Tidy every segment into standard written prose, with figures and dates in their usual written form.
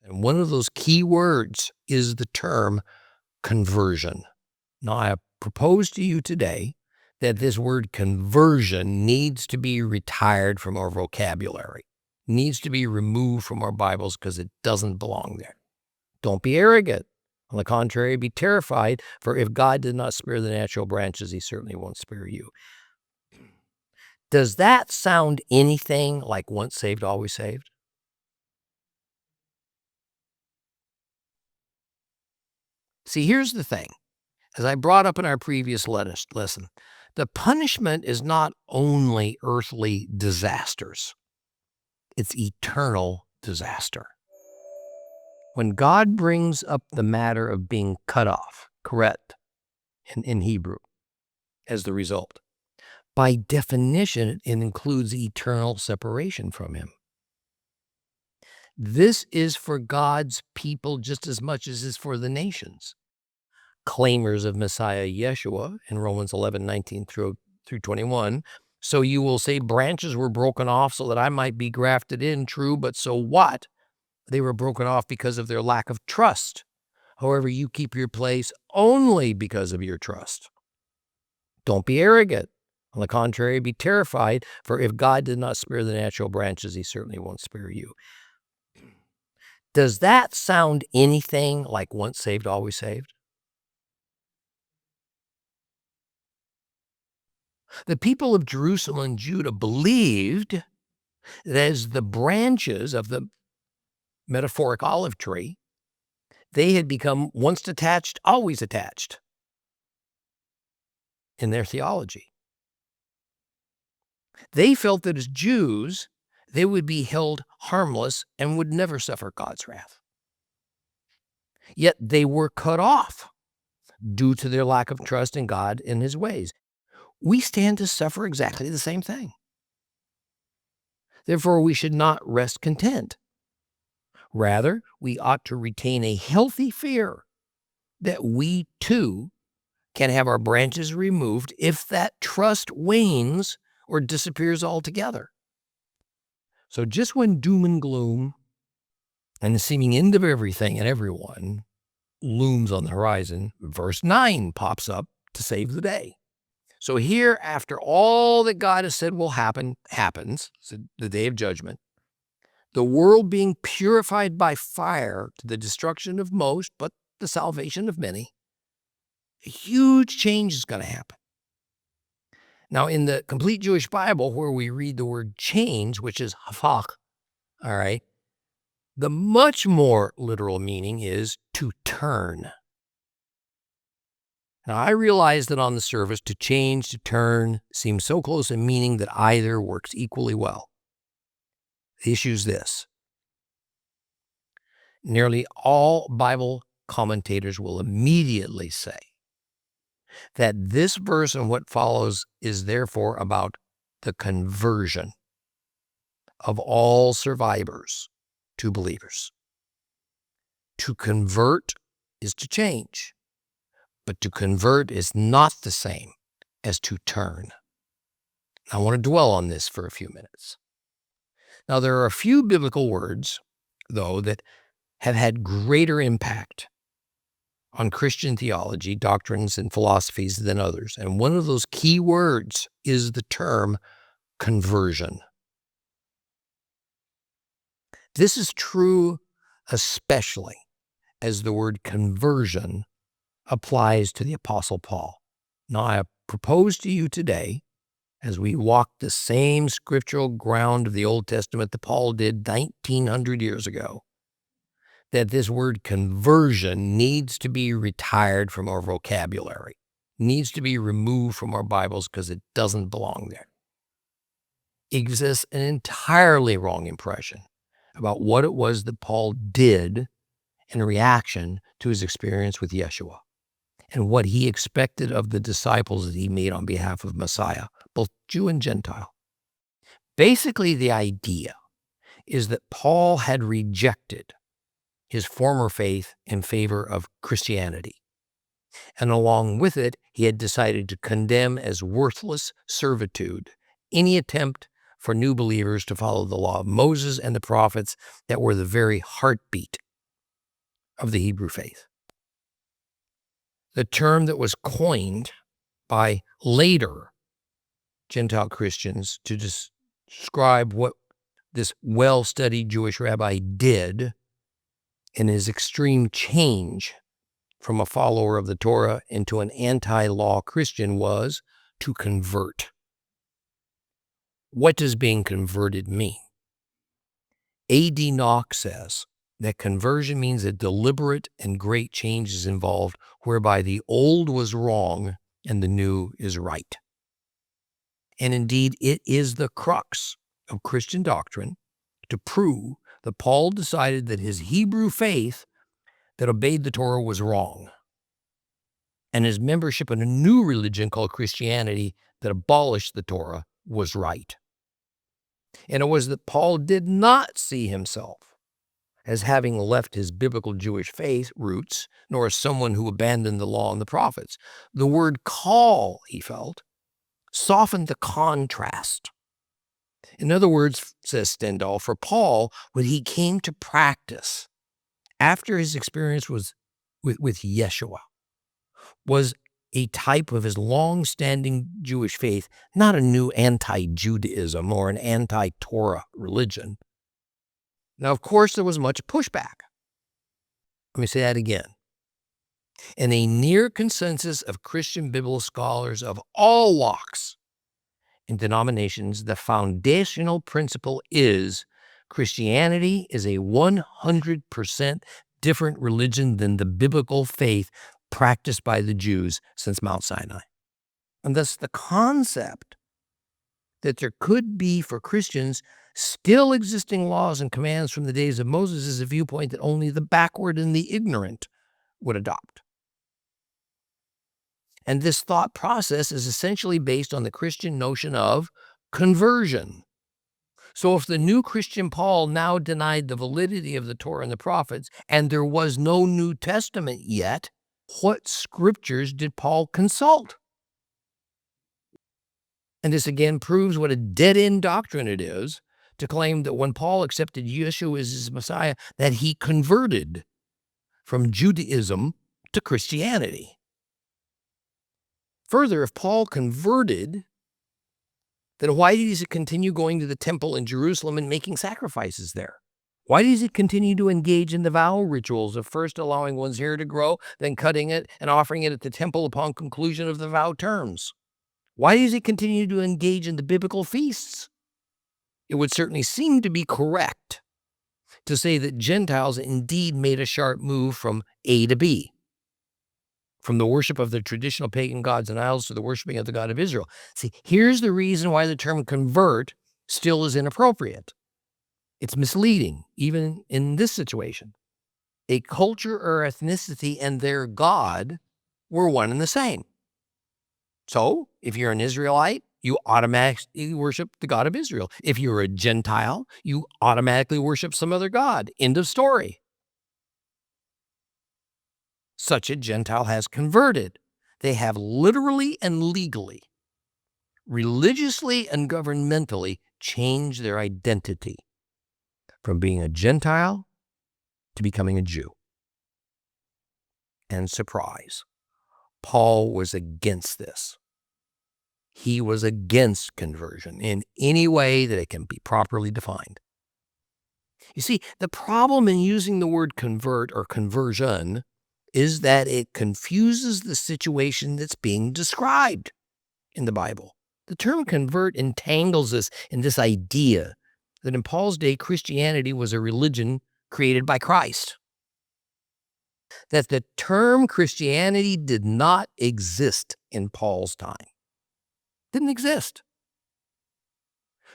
And one of those key words is the term conversion. Now, I propose to you today that this word conversion needs to be retired from our vocabulary, needs to be removed from our Bibles because it doesn't belong there. Don't be arrogant. On the contrary, be terrified, for if God did not spare the natural branches, he certainly won't spare you. Does that sound anything like once saved, always saved? See, here's the thing. As I brought up in our previous lesson, the punishment is not only earthly disasters, it's eternal disaster. When God brings up the matter of being cut off, kareth, in Hebrew, as the result, by definition, it includes eternal separation from him. This is for God's people just as much as is for the nations. Claimers of Messiah Yeshua in Romans 11:19 through 21. So you will say branches were broken off so that I might be grafted in. True, but so what? They were broken off because of their lack of trust. However, you keep your place only because of your trust. Don't be arrogant. On the contrary, be terrified, for if God did not spare the natural branches, he certainly won't spare you. Does that sound anything like once saved, always saved? The people of Jerusalem and Judah believed that as the branches of the metaphoric olive tree, they had become once detached, always attached in their theology. They felt that as Jews, they would be held harmless and would never suffer God's wrath. Yet they were cut off due to their lack of trust in God and his ways. We stand to suffer exactly the same thing. Therefore, we should not rest content. Rather, we ought to retain a healthy fear that we too can have our branches removed if that trust wanes or disappears altogether. So just when doom and gloom and the seeming end of everything and everyone looms on the horizon, verse 9 pops up to save the day. So here, after all that God has said will happen, happens, so the day of judgment, the world being purified by fire to the destruction of most, but the salvation of many, a huge change is going to happen. Now, in the complete Jewish Bible, where we read the word change, which is haphak, all right, the much more literal meaning is to turn. Now, I realize that on the surface, to change, to turn, seems so close in meaning that either works equally well. The issue is this. Nearly all Bible commentators will immediately say that this verse and what follows is therefore about the conversion of all survivors to believers. To convert is to change, but to convert is not the same as to turn. I want to dwell on this for a few minutes. Now, there are a few biblical words, though, that have had greater impact on Christian theology, doctrines, and philosophies than others. And one of those key words is the term conversion. This is true especially as the word conversion applies to the Apostle Paul. Now, I propose to you today, as we walk the same scriptural ground of the Old Testament that Paul did 1,900 years ago, that this word conversion needs to be retired from our vocabulary, needs to be removed from our Bibles because it doesn't belong there. Exists an entirely wrong impression about what it was that Paul did in reaction to his experience with Yeshua and what he expected of the disciples that he made on behalf of Messiah, both Jew and Gentile. Basically, the idea is that Paul had rejected his former faith in favor of Christianity. And along with it, he had decided to condemn as worthless servitude any attempt for new believers to follow the law of Moses and the prophets that were the very heartbeat of the Hebrew faith. The term that was coined by later Gentile Christians to describe what this well-studied Jewish rabbi did in his extreme change from a follower of the Torah into an anti-law Christian was to convert. What does being converted mean? A.D. Knox says that conversion means a deliberate and great change is involved whereby the old was wrong and the new is right. And indeed, it is the crux of Christian doctrine to prove that Paul decided that his Hebrew faith that obeyed the Torah was wrong, and his membership in a new religion called Christianity that abolished the Torah was right. And it was that Paul did not see himself as having left his biblical Jewish faith roots, nor as someone who abandoned the law and the prophets. The word call, he felt, softened the contrast. In other words, says Stendhal, for Paul, what he came to practice after his experience with Yeshua was a type of his long-standing Jewish faith, not a new anti-Judaism or an anti-Torah religion. Now, of course, there was much pushback. Let me say that again. In a near consensus of Christian biblical scholars of all walks and denominations, the foundational principle is Christianity is a 100% different religion than the biblical faith practiced by the Jews since Mount Sinai. And thus the concept that there could be for Christians still existing laws and commands from the days of Moses is a viewpoint that only the backward and the ignorant would adopt. And this thought process is essentially based on the Christian notion of conversion. So if the new Christian Paul now denied the validity of the Torah and the prophets, and there was no New Testament yet, what scriptures did Paul consult? And this again proves what a dead-end doctrine it is to claim that when Paul accepted Yeshua as his Messiah, that he converted from Judaism to Christianity. Further, if Paul converted, then why does he continue going to the temple in Jerusalem and making sacrifices there? Why does he continue to engage in the vow rituals of first allowing one's hair to grow, then cutting it and offering it at the temple upon conclusion of the vow terms? Why does he continue to engage in the biblical feasts? It would certainly seem to be correct to say that Gentiles indeed made a sharp move from A to B, from the worship of the traditional pagan gods and idols to the worshiping of the God of Israel. See, here's the reason why the term convert still is inappropriate. It's misleading, even in this situation. A culture or ethnicity and their God were one and the same. So, if you're an Israelite, you automatically worship the God of Israel. If you're a Gentile, you automatically worship some other God. End of story. Such a Gentile has converted. They have literally and legally, religiously and governmentally changed their identity from being a Gentile to becoming a Jew. And surprise, Paul was against this. He was against conversion in any way that it can be properly defined. You see, the problem in using the word convert or conversion is that it confuses the situation that's being described in the Bible. The term convert entangles us in this idea that in Paul's day, Christianity was a religion created by Christ. That the term Christianity did not exist in Paul's time. Didn't exist.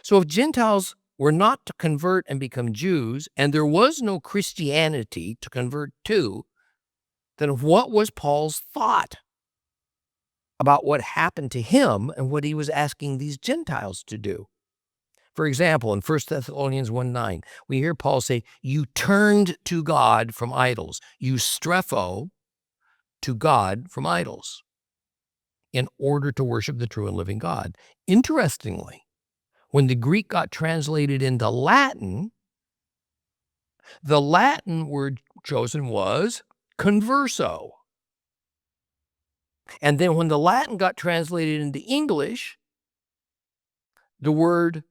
So if Gentiles were not to convert and become Jews, and there was no Christianity to convert to, then what was Paul's thought about what happened to him and what he was asking these Gentiles to do? For example, in 1 Thessalonians 1:9, we hear Paul say, you turned to God from idols. You strepho to God from idols in order to worship the true and living God. Interestingly, when the Greek got translated into Latin, the Latin word chosen was Converso. And then when the Latin got translated into English, the word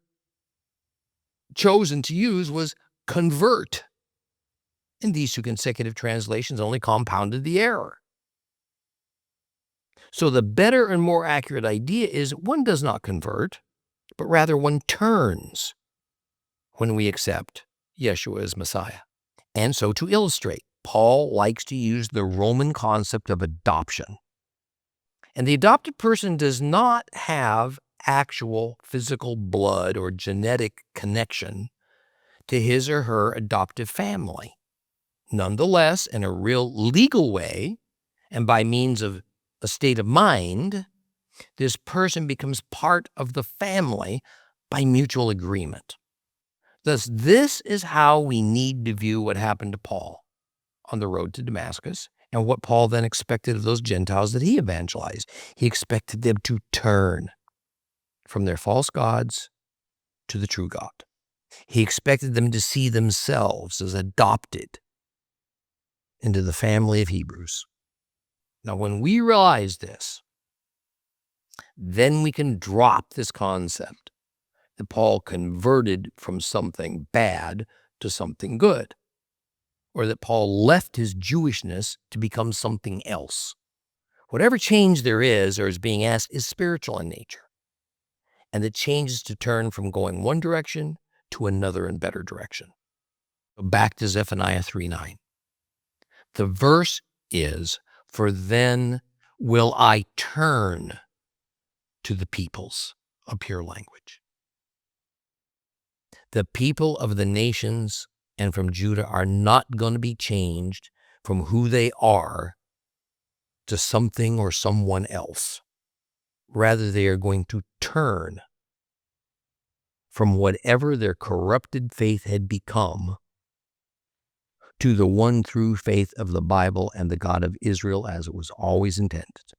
chosen to use was convert. And these two consecutive translations only compounded the error. So the better and more accurate idea is one does not convert, but rather one turns when we accept Yeshua as Messiah. And so to illustrate, Paul likes to use the Roman concept of adoption. And the adopted person does not have actual physical blood or genetic connection to his or her adoptive family. Nonetheless, in a real legal way, and by means of a state of mind, this person becomes part of the family by mutual agreement. Thus, this is how we need to view what happened to Paul on the road to Damascus, and what Paul then expected of those Gentiles that he evangelized. He expected them to turn from their false gods to the true God. He expected them to see themselves as adopted into the family of Hebrews. Now, when we realize this, then we can drop this concept that Paul converted from something bad to something good, or that Paul left his Jewishness to become something else. Whatever change there is or is being asked is spiritual in nature, and the change is to turn from going one direction to another and better direction. Back to Zephaniah 3:9. The verse is, "For then will I turn to the peoples," a pure language. The people of the nations and from Judah are not going to be changed from who they are to something or someone else. Rather, they are going to turn from whatever their corrupted faith had become to the one true faith of the Bible and the God of Israel as it was always intended.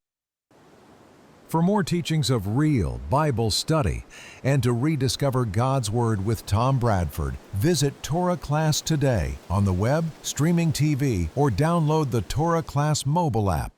For more teachings of real Bible study and to rediscover God's Word with Tom Bradford, visit Torah Class today on the web, streaming TV, or download the Torah Class mobile app.